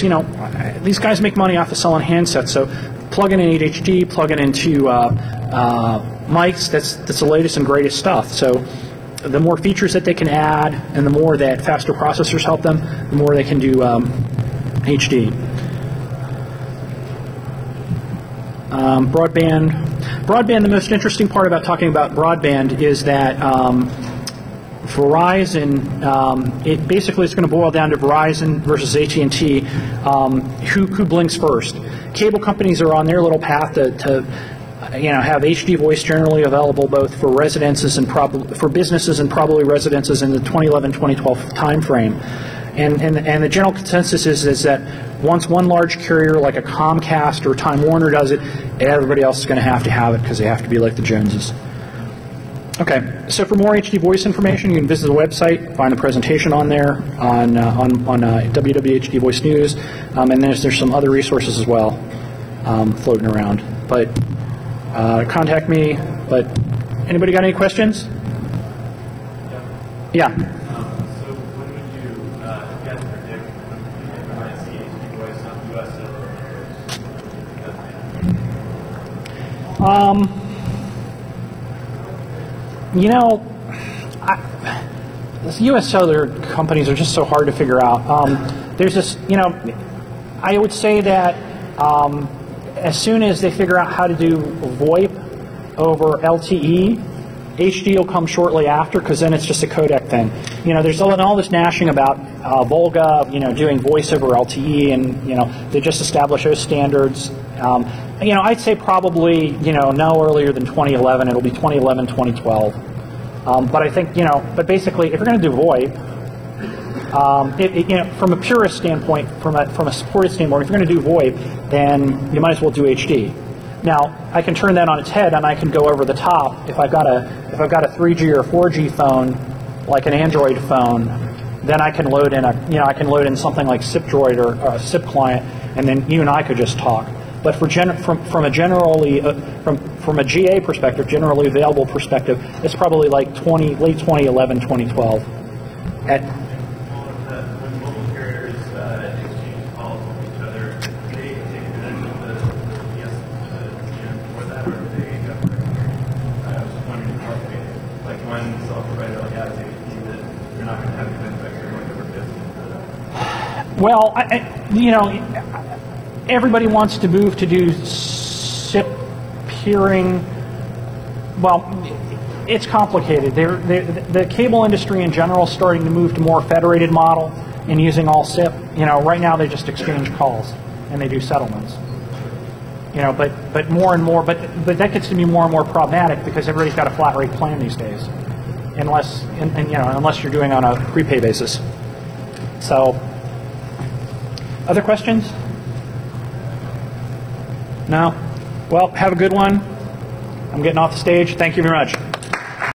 you know, these guys make money off of selling handsets, so plug in an HD, plug it into mics, that's the latest and greatest stuff. So the more features that they can add and the more that faster processors help them, the more they can do HD. Broadband, the most interesting part about talking about broadband is that Verizon, it basically is going to boil down to Verizon versus AT&T, who blinks first. Cable companies are on their little path to have HD voice generally available both for residences and for businesses and probably residences in the 2011-2012 time frame. And the general consensus is that once one large carrier like a Comcast or Time Warner does it, everybody else is going to have it because they have to be like the Joneses. Okay, so for more HD voice information, you can visit the website, find the presentation on there on WWHD Voice News, and there's some other resources as well floating around. But contact me. But anybody got any questions? Yeah. So when would you guys predict when you might see HD voice on US cellular? You know, the U.S. cellular companies are just so hard to figure out. There's this, you know, I would say that as soon as they figure out how to do VoIP over LTE, HD will come shortly after, because then it's just a codec thing. You know, there's all this gnashing about Volga, you know, doing voice over LTE, and you know, they just established those standards. You know, I'd say probably, you know, no earlier than 2011. It'll be 2011, 2012. But I think, you know, but basically, if you're going to do VoIP, you know, from a purist standpoint, from a supported standpoint, if you're going to do VoIP, then you might as well do HD. Now, I can turn that on its head, and I can go over the top. If I've got a 3G or 4G phone, like an Android phone, then I can load in I can load in something like SIP-Droid or a SIP client, and then you and I could just talk. But from a GA perspective, generally available perspective, it's probably like late 2011, 2012. When mobile carriers exchange calls with each other, do they take advantage of the for that, or are they separate? I was just wondering how like one cell provider like AT&T that you're not going to have events like you're going over distance. Well, you know, everybody wants to move to do SIP peering. Well, it's complicated. The cable industry in general is starting to move to more federated model and using all SIP. You know, right now they just exchange calls and they do settlements. You know, but more and more, but that gets to be more and more problematic because everybody's got a flat rate plan these days, unless you know, unless you're doing on a prepay basis. So, other questions? No? Well, have a good one. I'm getting off the stage. Thank you very much.